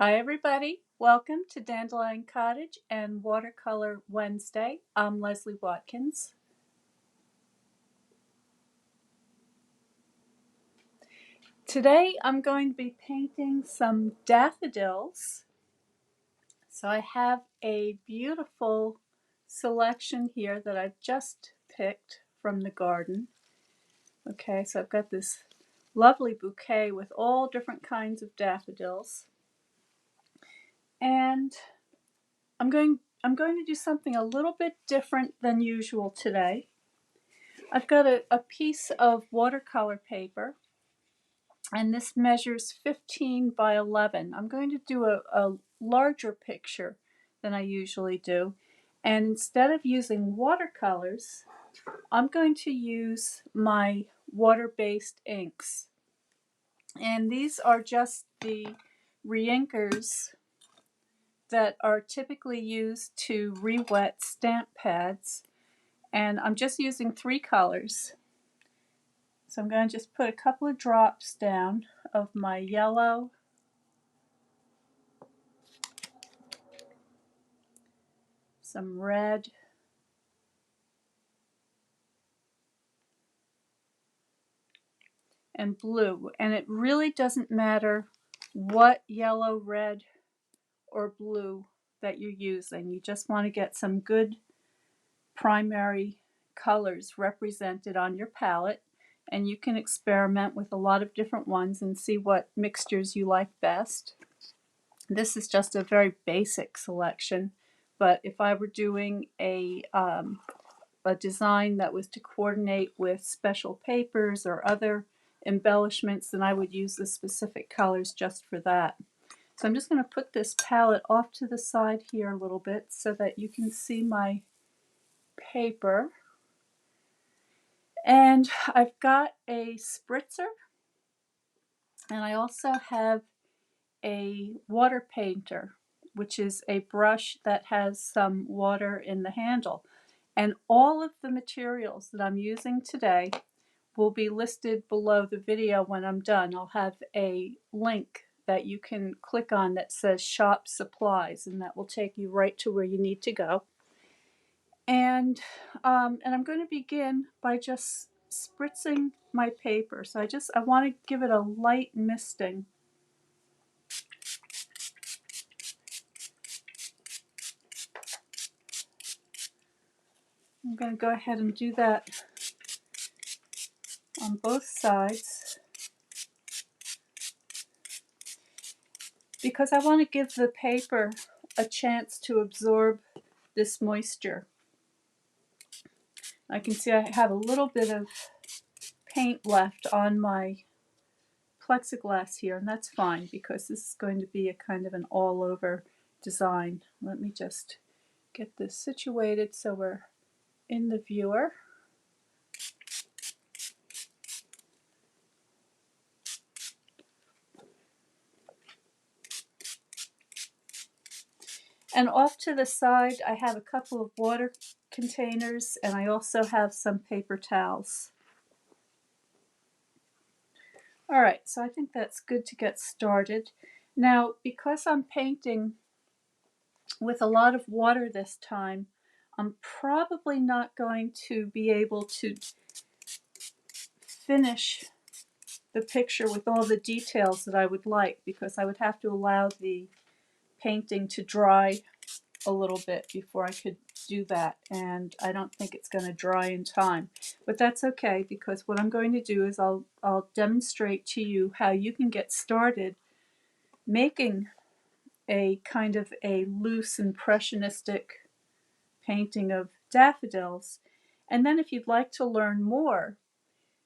Hi everybody, welcome to Dandelion Cottage and Watercolor Wednesday. I'm Leslie Watkins. Today I'm going to be painting some daffodils. So I have a beautiful selection here that I've just picked from the garden. Okay, so I've got this lovely bouquet with all different kinds of daffodils. And I'm going to do something a little bit different than usual today. I've got a piece of watercolor paper, and this measures 15 by 11. I'm going to do a larger picture than I usually do, and instead of using watercolors, I'm going to use my water-based inks. And these are just the reinkers that are typically used to re-wet stamp pads, and I'm just using 3 colors. So I'm going to just put a couple of drops down of my yellow, some red, and blue. And it really doesn't matter what yellow, red, or blue that you're using. You just want to get some good primary colors represented on your palette. And you can experiment with a lot of different ones and see what mixtures you like best. This is just a very basic selection, but if I were doing a design that was to coordinate with special papers or other embellishments, then I would use the specific colors just for that. So I'm just going to put this palette off to the side here a little bit so that you can see my paper. And I've got a spritzer, and I also have a water painter, which is a brush that has some water in the handle. And all of the materials that I'm using today will be listed below the video when I'm done. I'll have a link that you can click on that says Shop Supplies, and that will take you right to where you need to go. And I'm going to begin by just spritzing my paper. So I want to give it a light misting. I'm going to go ahead and do that on both sides because I want to give the paper a chance to absorb this moisture. I can see I have a little bit of paint left on my plexiglass here, and that's fine because this is going to be a kind of an all-over design. Let me just get this situated so we're in the viewer. And off to the side I have a couple of water containers, and I also have some paper towels. Alright, so I think that's good to get started. Now, because I'm painting with a lot of water this time, I'm probably not going to be able to finish the picture with all the details that I would like, because I would have to allow the painting to dry a little bit before I could do that, and I don't think it's going to dry in time. But that's okay, because what I'm going to do is I'll demonstrate to you how you can get started making a kind of a loose impressionistic painting of daffodils. And then if you'd like to learn more,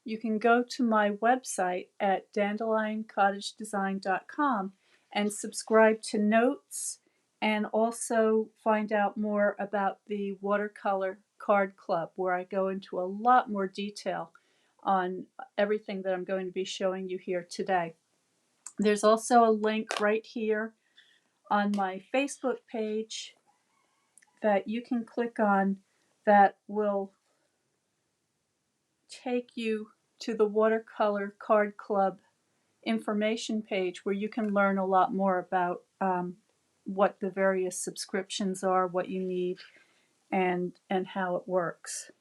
you can go to my website at dandelioncottagedesign.com and subscribe to notes, and also find out more about the Watercolor Card Club, where I go into a lot more detail on everything that I'm going to be showing you here today. There's also a link right here on my Facebook page that you can click on that will take you to the Watercolor Card Club information page where you can learn a lot more about what the various subscriptions are, what you need, and how it works.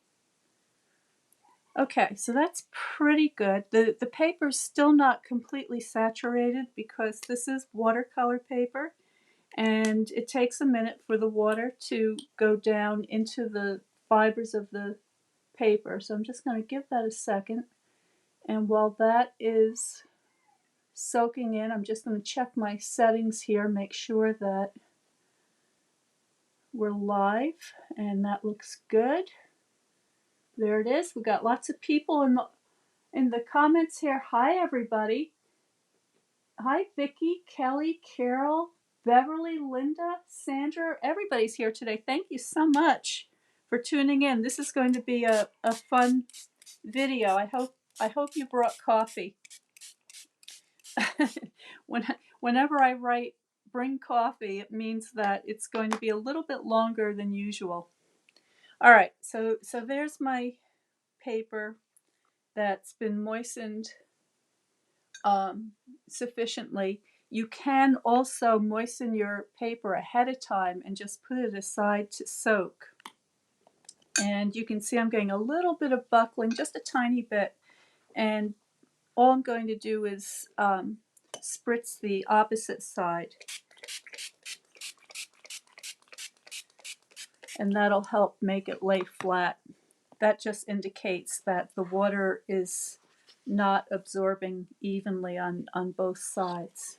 Okay, so that's pretty good. The paper's still not completely saturated because this is watercolor paper, and it takes a minute for the water to go down into the fibers of the paper. So I'm just going to give that a second. And while that is soaking in, I'm just going to check my settings here, make sure that we're live, and that looks good. There it is. We got lots of people in the comments here. Hi everybody. Hi Vicki, Kelly, Carol, Beverly, Linda, Sandra. Everybody's here today. Thank you so much for tuning in. This is going to be a fun video. I hope you brought coffee. Whenever I write bring coffee, it means that it's going to be a little bit longer than usual. All right, so there's my paper that's been moistened sufficiently. You can also moisten your paper ahead of time and just put it aside to soak. And you can see I'm getting a little bit of buckling, just a tiny bit. And all I'm going to do is spritz the opposite side. And that'll help make it lay flat. That just indicates that the water is not absorbing evenly on both sides.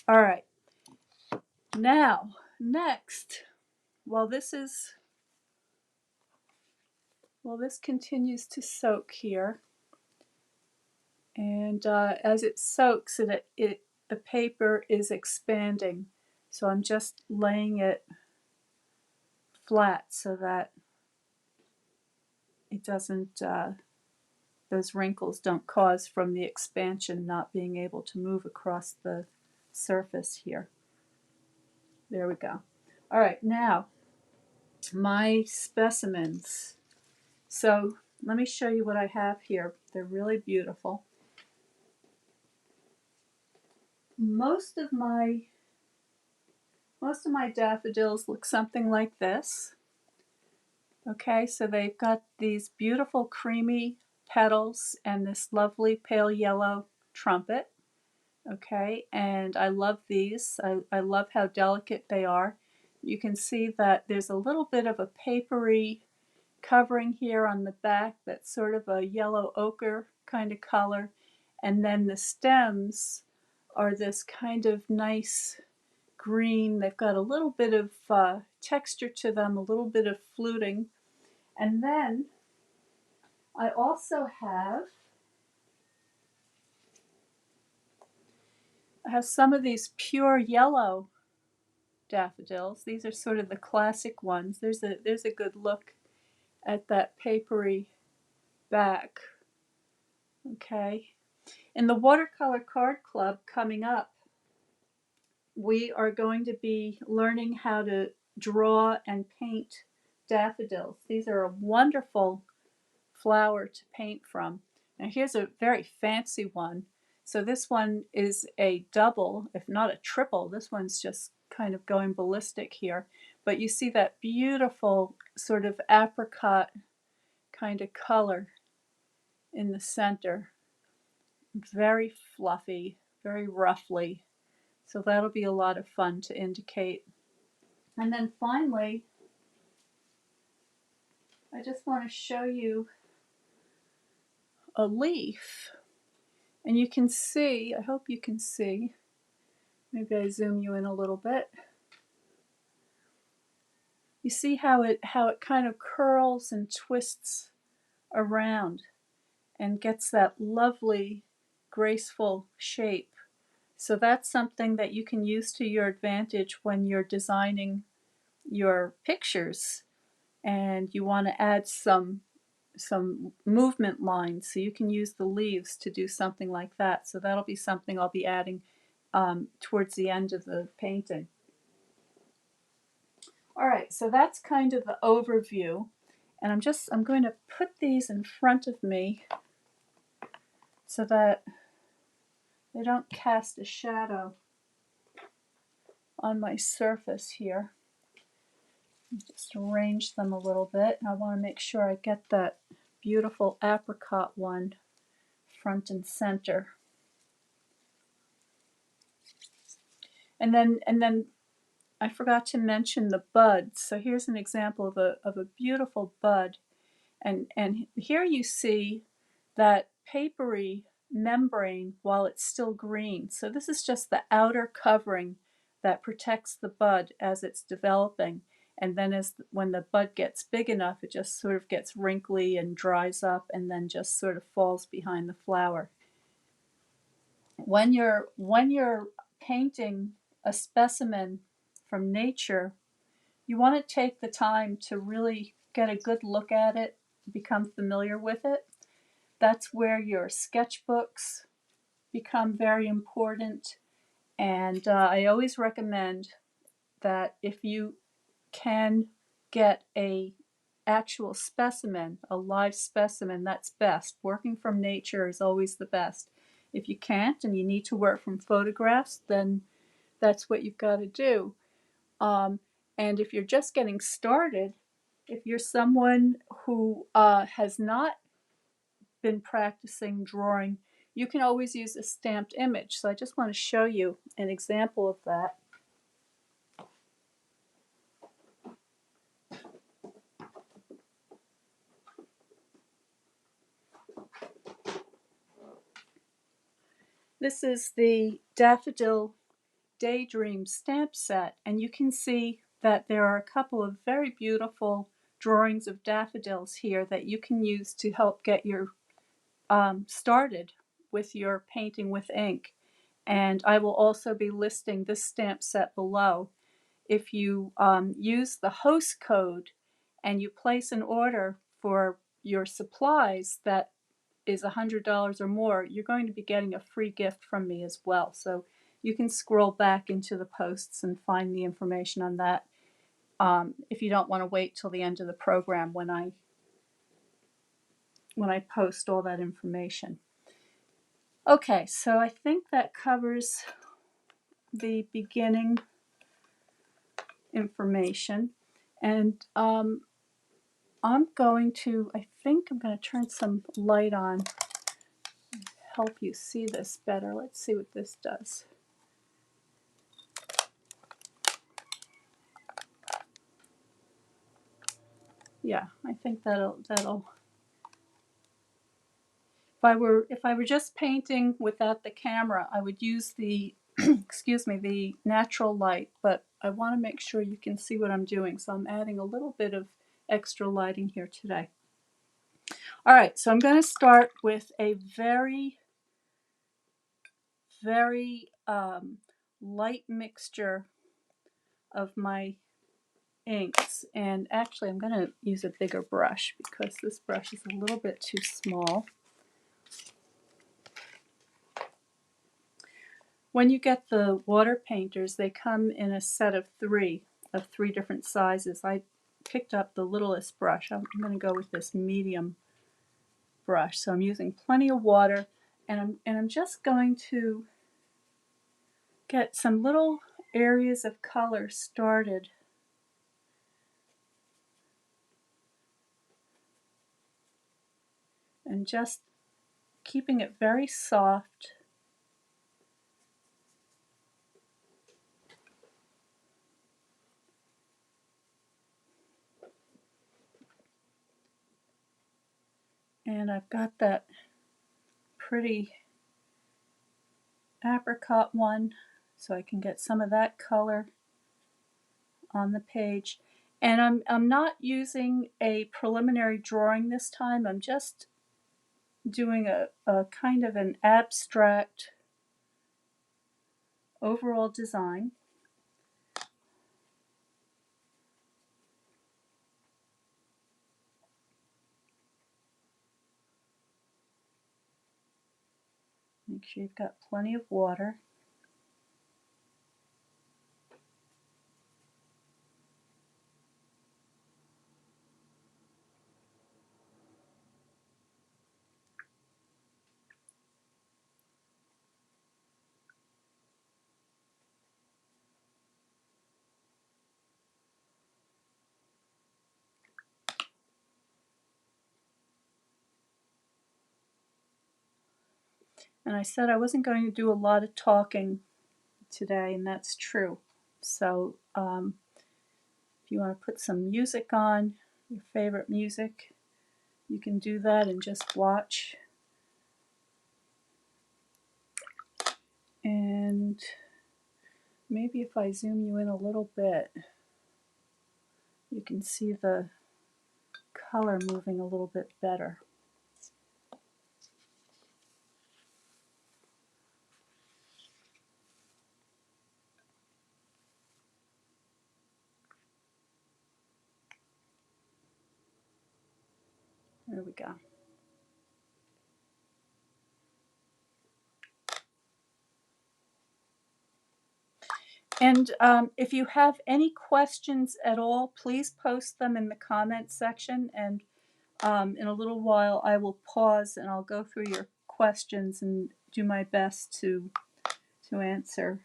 All right. Now, next, while this continues to soak here, and as it soaks, the paper is expanding. So I'm just laying it flat so that it doesn't, those wrinkles don't cause from the expansion not being able to move across the surface here. There we go. All right, now my specimens. So let me show you what I have here. They're really beautiful. Most of my daffodils look something like this. Okay, so they've got these beautiful creamy petals and this lovely pale yellow trumpet. Okay, and I love these. I love how delicate they are. You can see that there's a little bit of a papery covering here on the back that's sort of a yellow ochre kind of color. And then the stems are this kind of nice green. They've got a little bit of texture to them, a little bit of fluting. And then I also have some of these pure yellow daffodils. These are sort of the classic ones. There's a good look at that papery back. Okay. In the Watercolor Card Club coming up, we are going to be learning how to draw and paint daffodils. These are a wonderful flower to paint from. Now here's a very fancy one. So this one is a double, if not a triple. This one's just kind of going ballistic here. But you see that beautiful sort of apricot kind of color in the center. Very fluffy, very roughly. So that'll be a lot of fun to indicate. And then finally, I just want to show you a leaf. And you can see, I hope you can see, maybe I zoom you in a little bit. You see how it kind of curls and twists around and gets that lovely, graceful shape. So that's something that you can use to your advantage when you're designing your pictures and you want to add some movement lines. So you can use the leaves to do something like that. So that'll be something I'll be adding towards the end of the painting. All right, so that's kind of the overview. And I'm going to put these in front of me so that they don't cast a shadow on my surface here. Just arrange them a little bit. I want to make sure I get that beautiful apricot one front and center. And then I forgot to mention the buds. So here's an example of a beautiful bud. And here you see that papery membrane while it's still green. So this is just the outer covering that protects the bud as it's developing. And then when the bud gets big enough, it just sort of gets wrinkly and dries up and then just sort of falls behind the flower. When you're painting a specimen from nature, you want to take the time to really get a good look at it, become familiar with it. That's where your sketchbooks become very important. And I always recommend that if you can get a actual specimen, a live specimen, that's best. Working from nature is always the best. If you can't and you need to work from photographs, then that's what you've got to do. And if you're just getting started, if you're someone who has not been practicing drawing, you can always use a stamped image. So I just want to show you an example of that. This is the Daffodil Daydream stamp set, and you can see that there are a couple of very beautiful drawings of daffodils here that you can use to help get your started with your painting with ink. And I will also be listing this stamp set below. If you use the host code and you place an order for your supplies that is $100 or more, you're going to be getting a free gift from me as well. So you can scroll back into the posts and find the information on that if you don't want to wait till the end of the program when I post all that information. Okay, so I think that covers the beginning information, and I think I'm going to turn some light on, help you see this better. Let's see what this does. Yeah, I think that'll if I were just painting without the camera, I would use the excuse me, the natural light, but I want to make sure you can see what I'm doing, so I'm adding a little bit of extra lighting here today. All right, so I'm going to start with a very, very light mixture of my inks, and actually I'm going to use a bigger brush because this brush is a little bit too small. When you get the water painters, they come in a set of three different sizes. I picked up the littlest brush. I'm going to go with this medium brush. So I'm using plenty of water, and I'm just going to get some little areas of color started. And just keeping it very soft. And I've got that pretty apricot one, so I can get some of that color on the page. And I'm not using a preliminary drawing this time. I'm just doing a kind of an abstract overall design. Make sure you've got plenty of water. And I said I wasn't going to do a lot of talking today, and that's true. So if you want to put some music on, your favorite music, you can do that and just watch. And maybe if I zoom you in a little bit, you can see the color moving a little bit better. There we go. And if you have any questions at all, please post them in the comment section, and in a little while I will pause and I'll go through your questions and do my best to answer.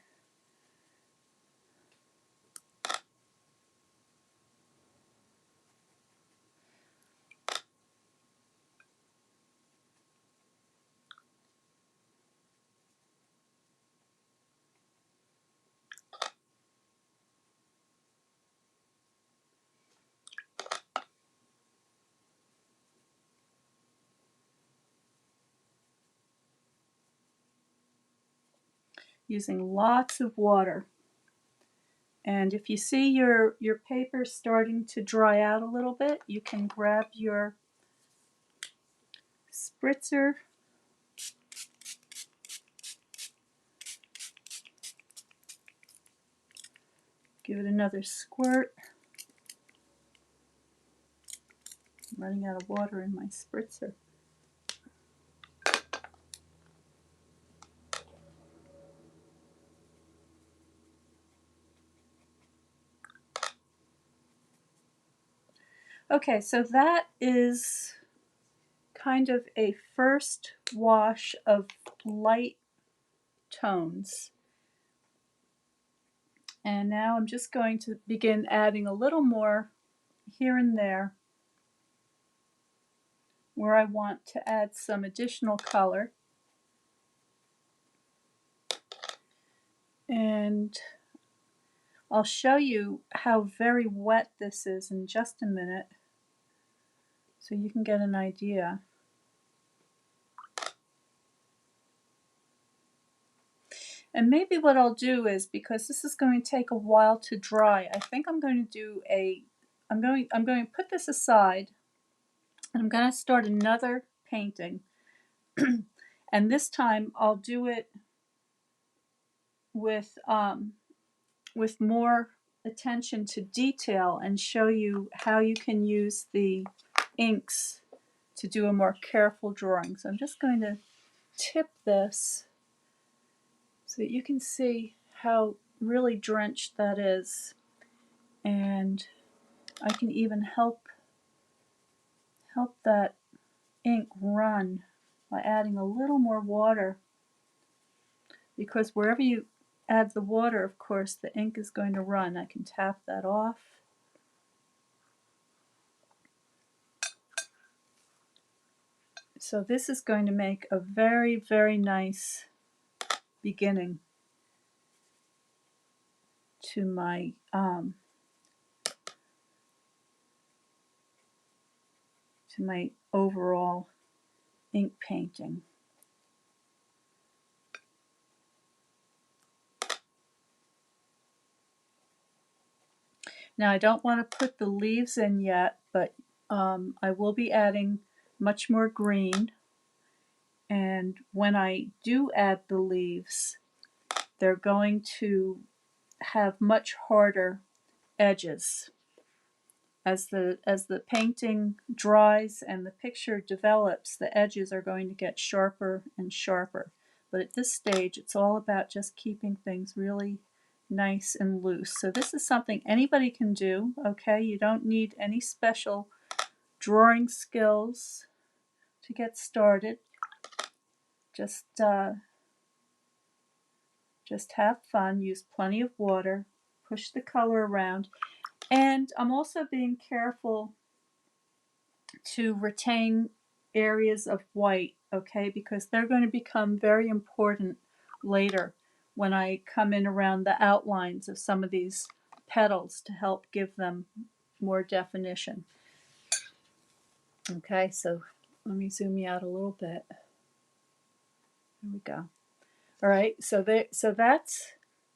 Using lots of water. And if you see your paper starting to dry out a little bit, you can grab your spritzer, give it another squirt. I'm running out of water in my spritzer. Okay, so that is kind of a first wash of light tones. And now I'm just going to begin adding a little more here and there where I want to add some additional color. And I'll show you how very wet this is in just a minute so you can get an idea. And maybe what I'll do is, because this is going to take a while to dry, I think I'm going to do I'm going to put this aside, and I'm going to start another painting. And this time I'll do it with more attention to detail and show you how you can use the inks to do a more careful drawing. So I'm just going to tip this so that you can see how really drenched that is, and I can even help that ink run by adding a little more water, because wherever you add the water, of course, the ink is going to run. I can tap that off. So this is going to make a very, very nice beginning to my overall ink painting. Now I don't want to put the leaves in yet, but I will be adding much more green, and when I do add the leaves, they're going to have much harder edges. As the painting dries and the picture develops, the edges are going to get sharper and sharper. But at this stage, it's all about just keeping things really nice and loose. So this is something anybody can do, okay? You don't need any special drawing skills to get started. Just have fun, use plenty of water, push the color around. And I'm also being careful to retain areas of white okay, because they're going to become very important later when I come in around the outlines of some of these petals to help give them more definition. Okay, so let me zoom you out a little bit. There we go. All right, so that's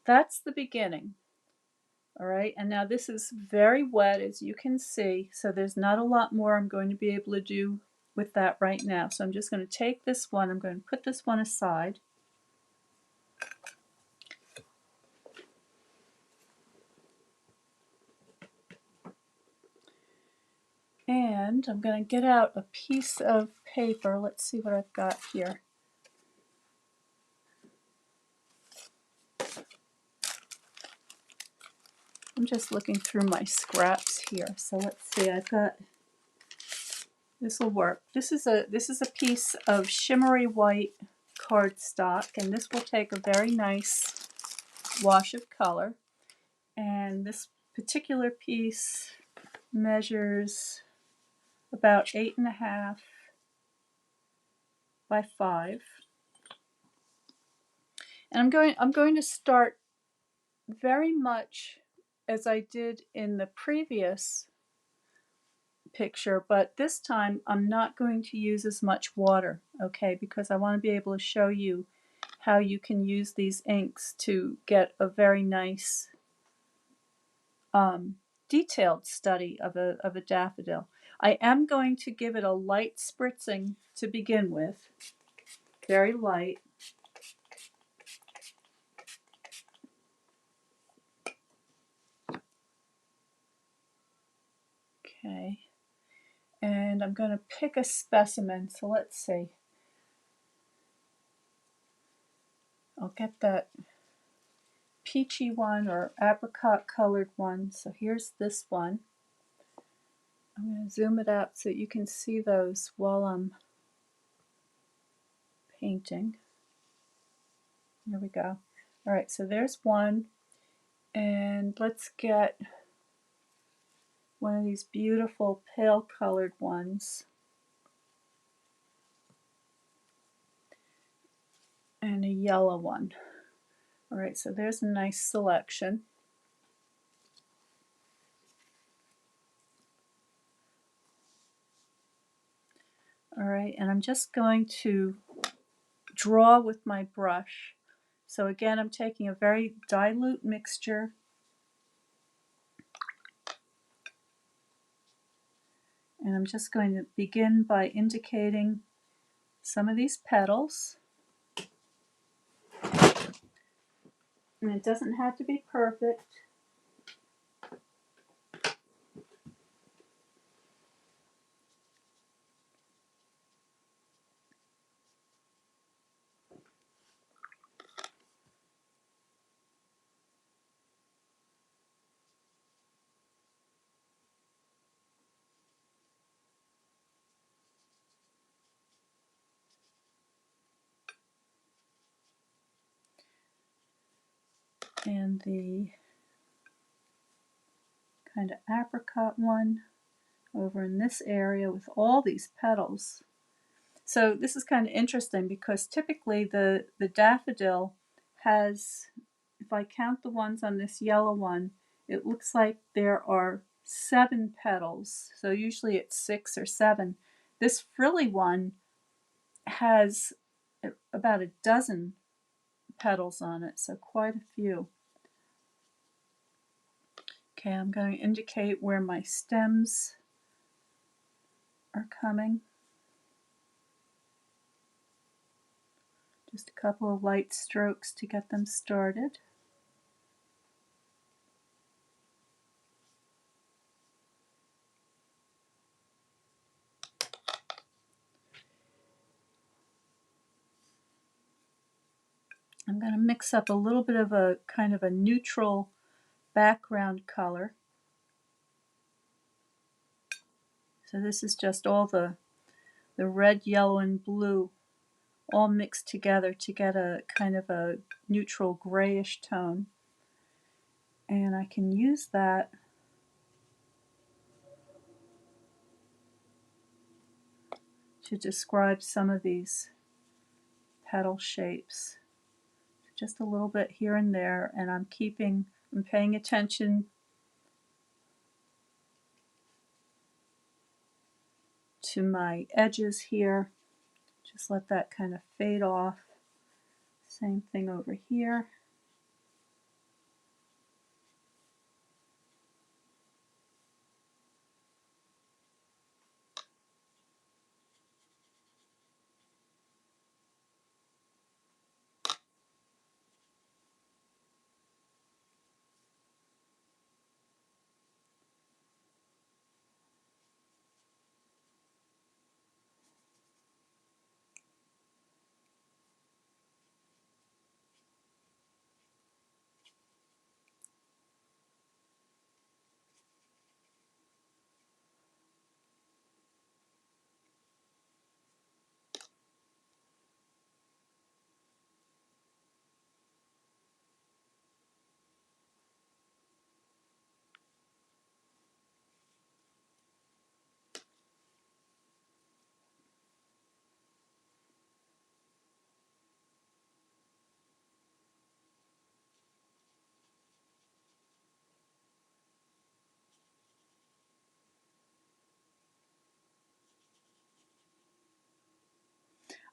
the beginning. All right, and now this is very wet, as you can see, so there's not a lot more I'm going to be able to do with that right now. So I'm just going to take this one, I'm going to put this one aside. And I'm going to get out a piece of paper. Let's see what I've got here. I'm just looking through my scraps here. So let's see, I've got, this will work. This is a piece of shimmery white cardstock, and this will take a very nice wash of color. And this particular piece measures about 8.5 by 5. And I'm going to start very much as I did in the previous picture, but this time I'm not going to use as much water, okay, because I want to be able to show you how you can use these inks to get a very nice detailed study of a daffodil. I am going to give it a light spritzing to begin with, very light. Okay, and I'm going to pick a specimen, so let's see. I'll get that peachy one or apricot colored one. So here's this one. I'm going to zoom it out so you can see those while I'm painting. There we go. All right, so there's one, and let's get one of these beautiful pale colored ones. And a yellow one. All right, so there's a nice selection. All right, and I'm just going to draw with my brush. So again, I'm taking a very dilute mixture. And I'm just going to begin by indicating some of these petals. And it doesn't have to be perfect. And the kind of apricot one over in this area with all these petals. So this is kind of interesting because typically the daffodil has, if I count the ones on this yellow one, it looks like there are 7 petals. So usually it's 6 or 7. This frilly one has about a dozen petals on it, so quite a few. Okay, I'm going to indicate where my stems are coming. Just a couple of light strokes to get them started. I'm going to mix up a little bit of a kind of a neutral background color. So this is just all the red, yellow, and blue all mixed together to get a kind of a neutral grayish tone. And I can use that to describe some of these petal shapes. Just a little bit here and there, and I'm paying attention to my edges here. Just let that kind of fade off. Same thing over here.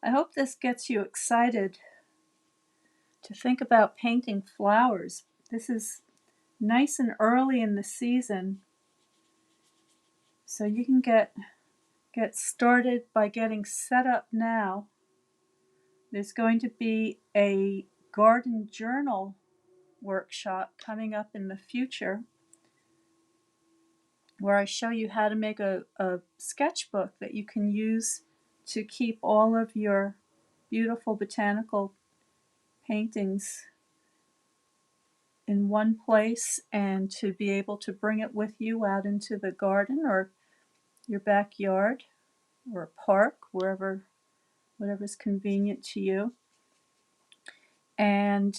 I hope this gets you excited to think about painting flowers. This is nice and early in the season, so you can get started by getting set up now. There's going to be a garden journal workshop coming up in the future where I show you how to make a sketchbook that you can use to keep all of your beautiful botanical paintings in one place and to be able to bring it with you out into the garden or your backyard or a park, whatever's convenient to you. And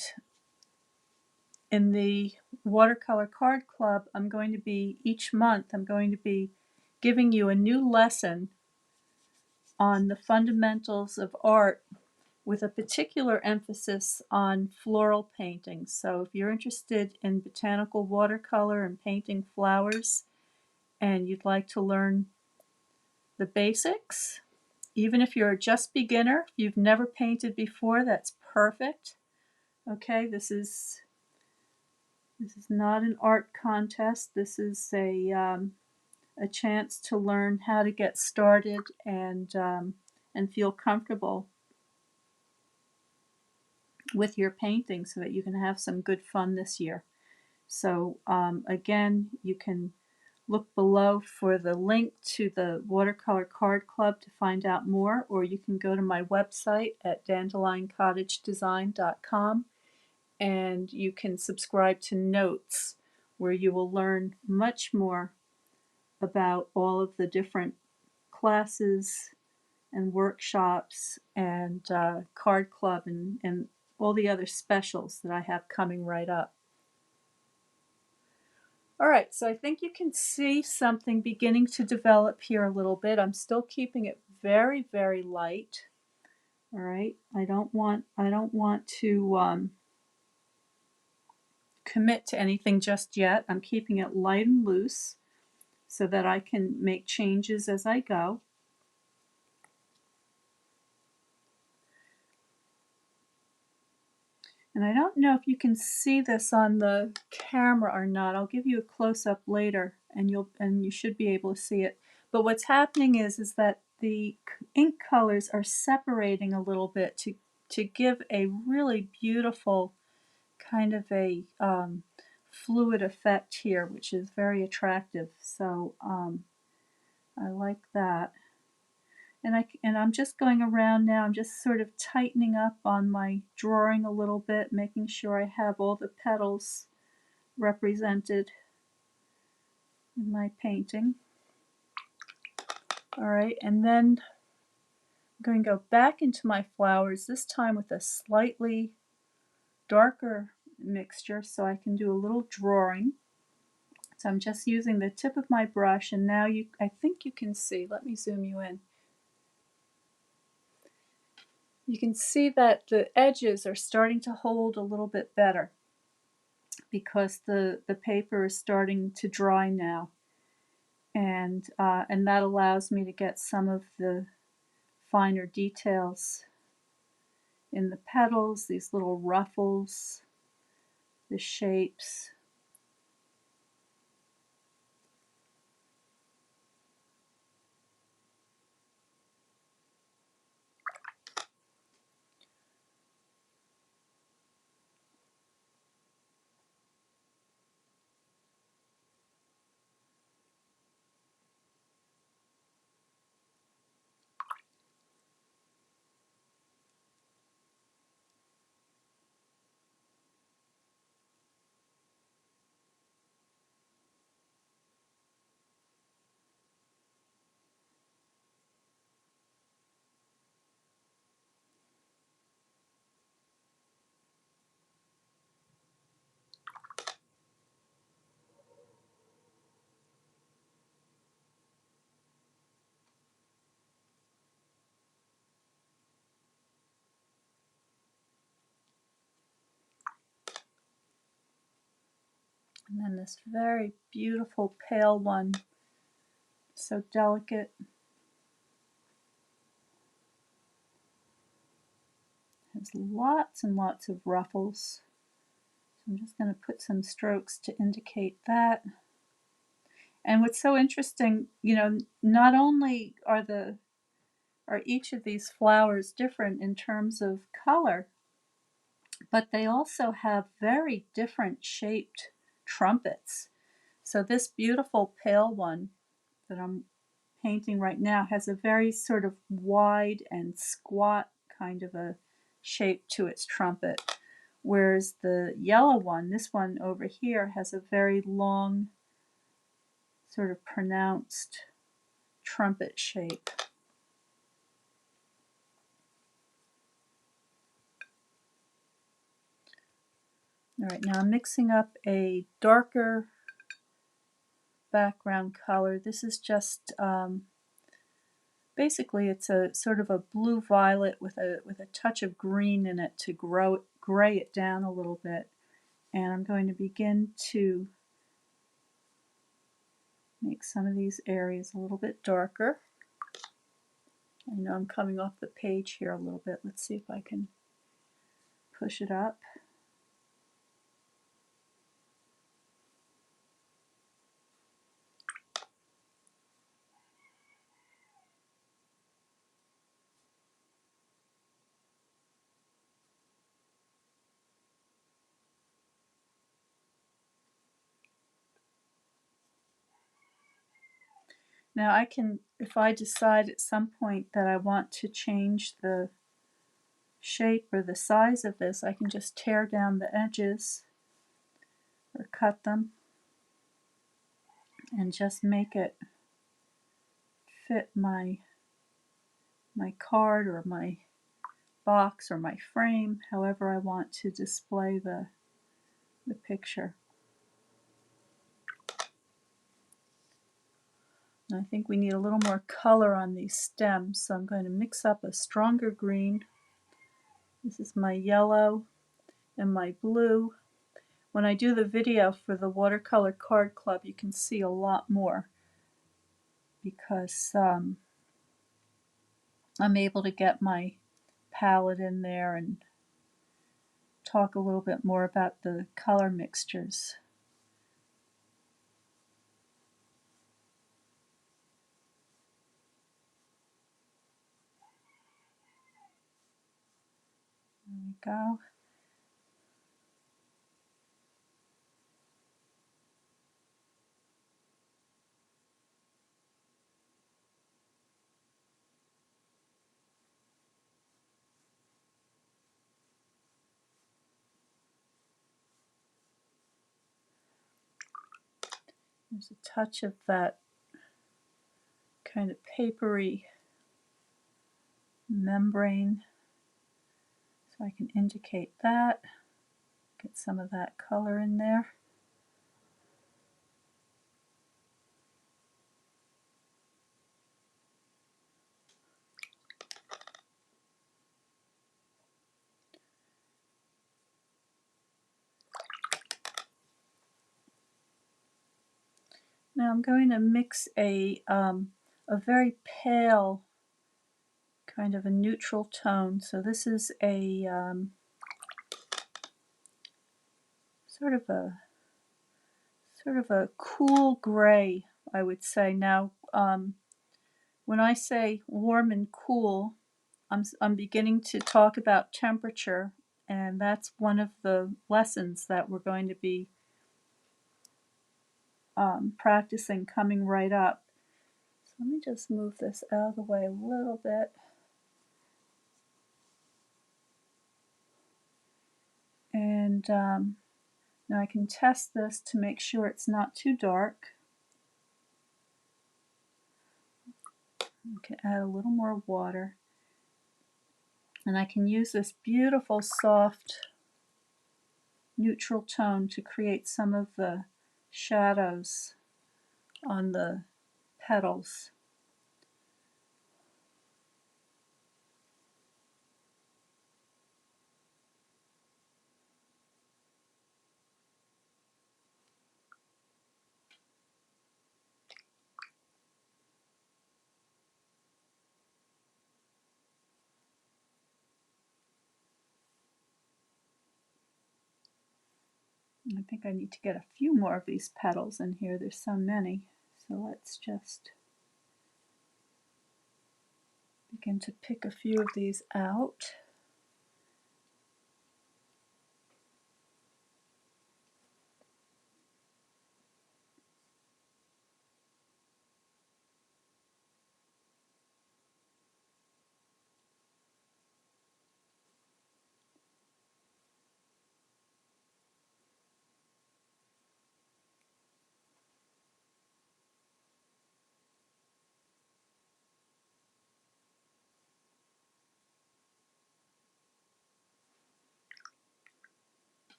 in the Watercolor Card Club, each month I'm going to be giving you a new lesson on the fundamentals of art with a particular emphasis on floral painting. So if you're interested in botanical watercolor and painting flowers and you'd like to learn the basics, even if you're a just beginner, if you've never painted before, that's perfect. Okay, this is not an art contest. This is a chance to learn how to get started and feel comfortable with your painting so that you can have some good fun this year. So again, you can look below for the link to the Watercolor Card Club to find out more, or you can go to my website at dandelioncottagedesign.com and you can subscribe to Notes, where you will learn much more about all of the different classes and workshops and card club and all the other specials that I have coming right up. All right, so I think you can see something beginning to develop here a little bit. I'm still keeping it very, very light. All right, I don't want to commit to anything just yet. I'm keeping it light and loose so that I can make changes as I go. And I don't know if you can see this on the camera or not. I'll give you a close-up later and you should be able to see it. But what's happening is that the ink colors are separating a little bit to give a really beautiful kind of a fluid effect here, which is very attractive. So I like that. And I'm just going around now. I'm just sort of tightening up on my drawing a little bit, making sure I have all the petals represented in my painting. All right, and then I'm going to go back into my flowers, this time with a slightly darker mixture so I can do a little drawing. So I'm just using the tip of my brush, and now I think you can see. Let me zoom you in. You can see that the edges are starting to hold a little bit better because the paper is starting to dry now, and that allows me to get some of the finer details in the petals, these little ruffles, the shapes. And then this very beautiful pale one, so delicate. Has lots and lots of ruffles. So I'm just going to put some strokes to indicate that. And what's so interesting, not only are each of these flowers different in terms of color, but they also have very different shaped trumpets. So this beautiful pale one that I'm painting right now has a very sort of wide and squat kind of a shape to its trumpet, whereas the yellow one, this one over here, has a very long, sort of pronounced trumpet shape. All right, now I'm mixing up a darker background color. This is just basically it's a sort of a blue violet with a touch of green in it to gray it down a little bit. And I'm going to begin to make some of these areas a little bit darker. I know I'm coming off the page here a little bit. Let's see if I can push it up. Now I can, if I decide at some point that I want to change the shape or the size of this, I can just tear down the edges or cut them and just make it fit my card or my box or my frame, however I want to display the picture. And I think we need a little more color on these stems, so I'm going to mix up a stronger green. This is my yellow and my blue. When I do the video for the Watercolor Card Club, you can see a lot more because I'm able to get my palette in there and talk a little bit more about the color mixtures. There we go. There's a touch of that kind of papery membrane, so I can indicate that, get some of that color in there. Now I'm going to mix a very pale kind of a neutral tone. So this is a sort of a cool gray, I would say. Now, when I say warm and cool, I'm beginning to talk about temperature, and that's one of the lessons that we're going to be practicing coming right up. So let me just move this out of the way a little bit. And now I can test this to make sure it's not too dark. I can add a little more water. And I can use this beautiful soft neutral tone to create some of the shadows on the petals. I think I need to get a few more of these petals in here. There's so many. So let's just begin to pick a few of these out.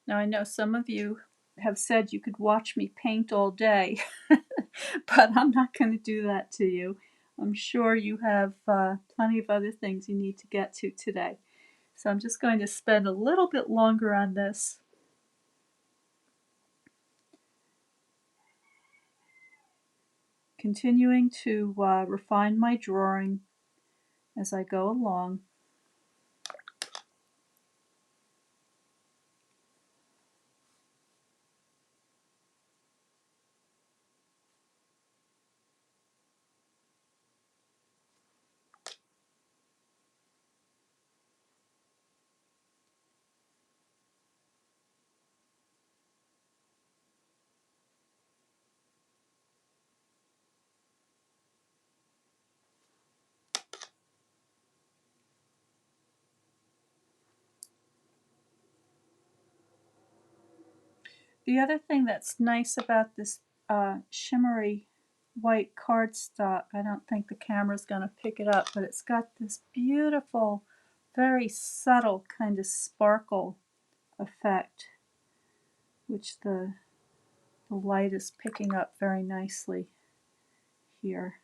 Now I know some of you have said you could watch me paint all day, but I'm not going to do that to you. I'm sure you have plenty of other things you need to get to today. So I'm just going to spend a little bit longer on this. Continuing to refine my drawing as I go along. The other thing that's nice about this shimmery white cardstock, I don't think the camera's going to pick it up, but it's got this beautiful, very subtle kind of sparkle effect, which the light is picking up very nicely here.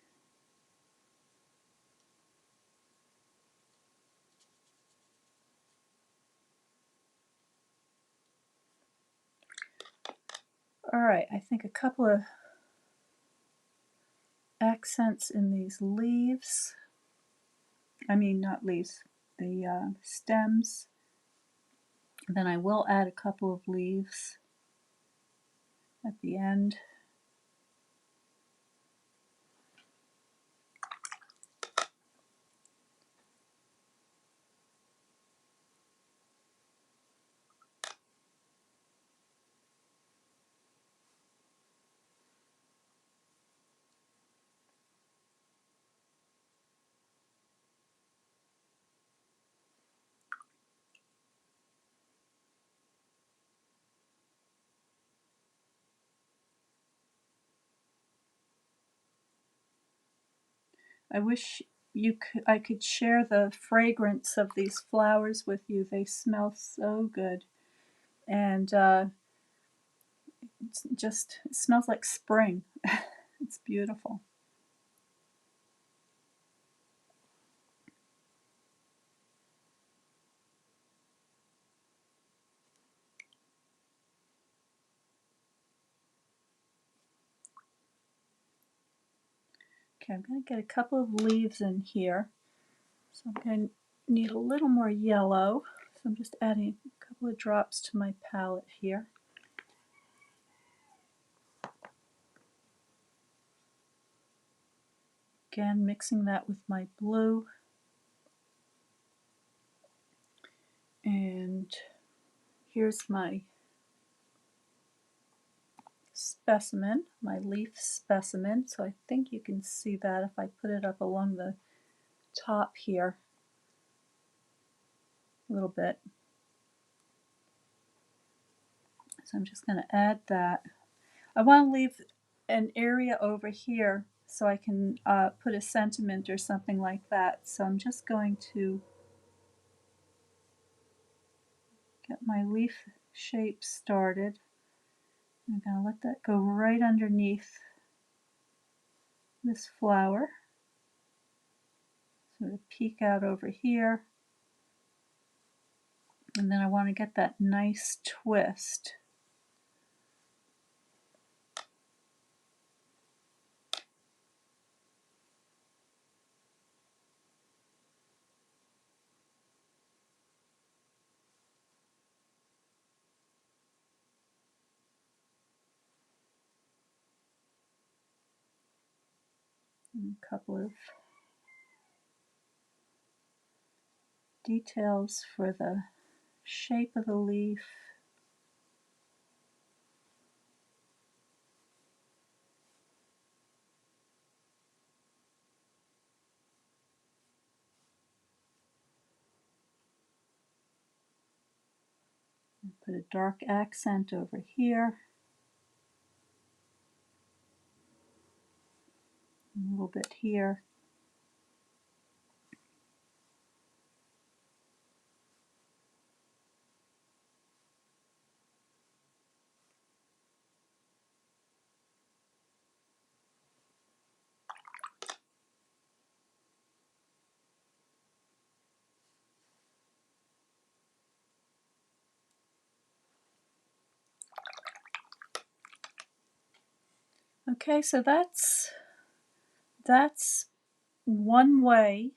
Alright, I think a couple of accents in these leaves. I mean, not leaves, the stems. Then I will add a couple of leaves at the end. I wish I could share the fragrance of these flowers with you. They smell so good. And it smells like spring. It's beautiful. Okay, I'm going to get a couple of leaves in here. So I'm going to need a little more yellow. So I'm just adding a couple of drops to my palette here. Again, mixing that with my blue. And here's my specimen, my leaf specimen. So I think you can see that if I put it up along the top here a little bit. So I'm just going to add that. I want to leave an area over here so I can put a sentiment or something like that. So I'm just going to get my leaf shape started. I'm going to let that go right underneath this flower. Sort of peek out over here. And then I want to get that nice twist. And a couple of details for the shape of the leaf. And put a dark accent over here. A little bit here. Okay, so that's one way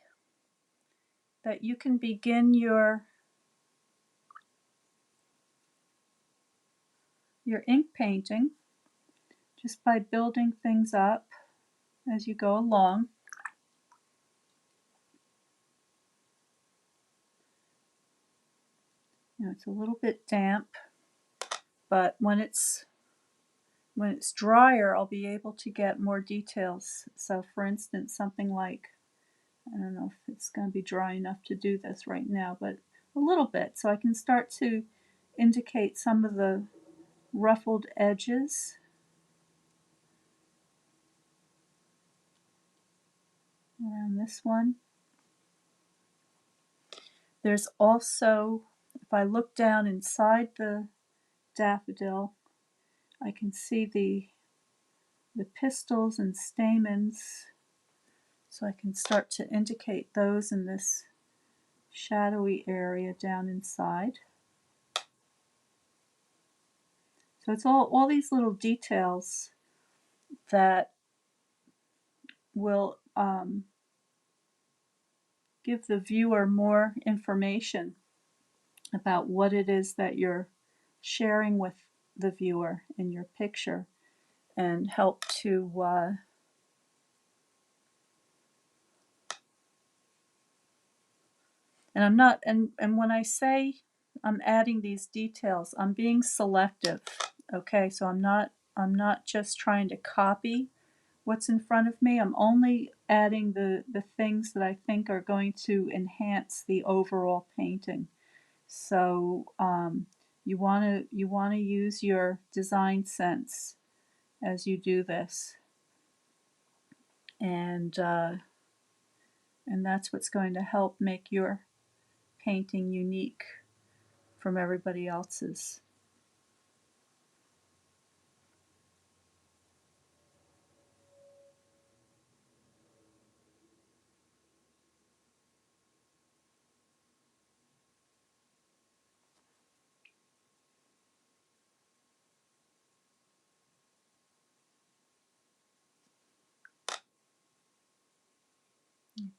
that you can begin your ink painting, just by building things up as you go along. You know, it's a little bit damp, but when it's drier, I'll be able to get more details. So for instance, something like, I don't know if it's going to be dry enough to do this right now, but a little bit. So I can start to indicate some of the ruffled edges. Around this one. There's also, if I look down inside the daffodil, I can see the pistils and stamens. So I can start to indicate those in this shadowy area down inside. So it's all these little details that will give the viewer more information about what it is that you're sharing with the viewer in your picture, and help to and I'm not, and when I say I'm adding these details, I'm being selective. Okay, so I'm not just trying to copy what's in front of me. I'm only adding the things that I think are going to enhance the overall painting. So you want to use your design sense as you do this, and that's what's going to help make your painting unique from everybody else's.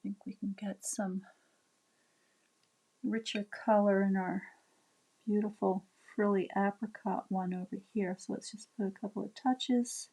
think we can get some richer color in our beautiful frilly apricot one over here. So let's just put a couple of touches.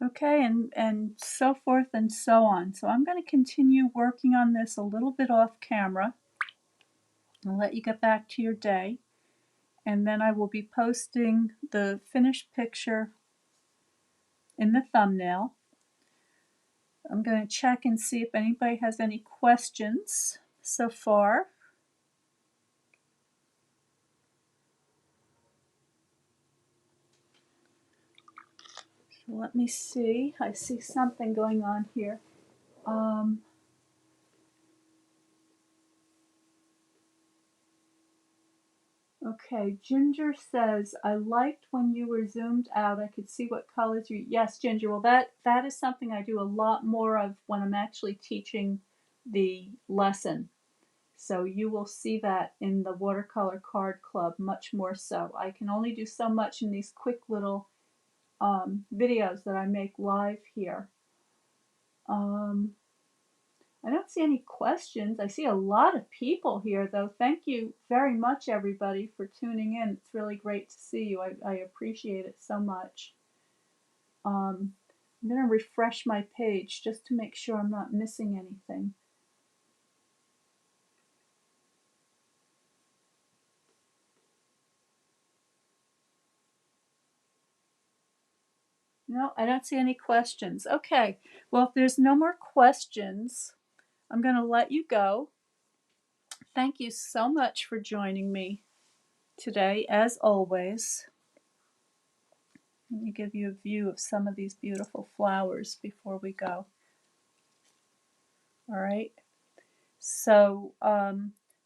Okay, and so forth and so on. So I'm going to continue working on this a little bit off camera. I'll let you get back to your day, and then I will be posting the finished picture in the thumbnail. I'm going to check and see if anybody has any questions so far. So let me see. I see something going on here. Okay, Ginger says, I liked when you were zoomed out. I could see what colors you... Yes, Ginger, well that is something I do a lot more of when I'm actually teaching the lesson. So you will see that in the Watercolor Card Club much more so. I can only do so much in these quick little videos that I make live here. I don't see any questions. I see a lot of people here, though. Thank you very much, everybody, for tuning in. It's really great to see you. I appreciate it so much. I'm going to refresh my page just to make sure I'm not missing anything. No, I don't see any questions. Okay, well, if there's no more questions, I'm going to let you go. Thank you so much for joining me today, as always. Let me give you a view of some of these beautiful flowers before we go. All right, so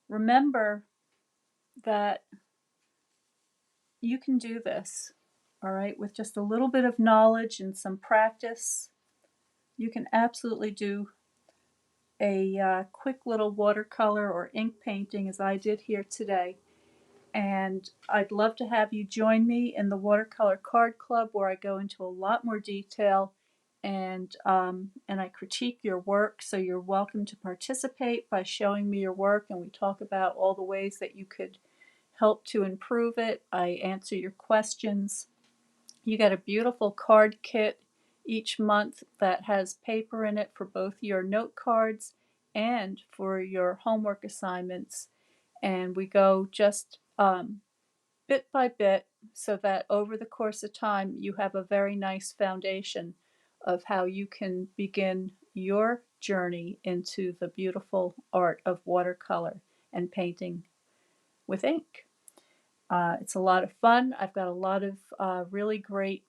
remember that you can do this, all right, with just a little bit of knowledge and some practice. You can absolutely do a quick little watercolor or ink painting as I did here today. And I'd love to have you join me in the Watercolor Card Club, where I go into a lot more detail and I critique your work. So you're welcome to participate by showing me your work, and we talk about all the ways that you could help to improve it. I answer your questions. You get a beautiful card kit each month that has paper in it for both your note cards and for your homework assignments. And we go just bit by bit so that over the course of time you have a very nice foundation of how you can begin your journey into the beautiful art of watercolor and painting with ink. It's a lot of fun. I've got a lot of really great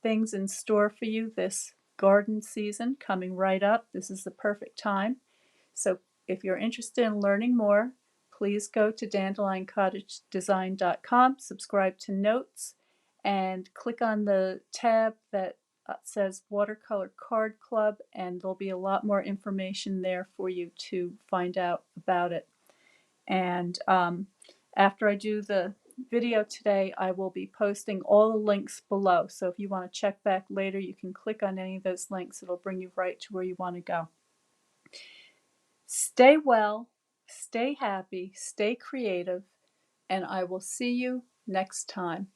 things in store for you this garden season coming right up. This is the perfect time. So if you're interested in learning more, please go to dandelioncottagedesign.com, subscribe to Notes, and click on the tab that says Watercolor Card Club, and there'll be a lot more information there for you to find out about it. And after I do the video today, I will be posting all the links below. So if you want to check back later, you can click on any of those links. It'll bring you right to where you want to go. Stay well, stay happy, stay creative, and I will see you next time.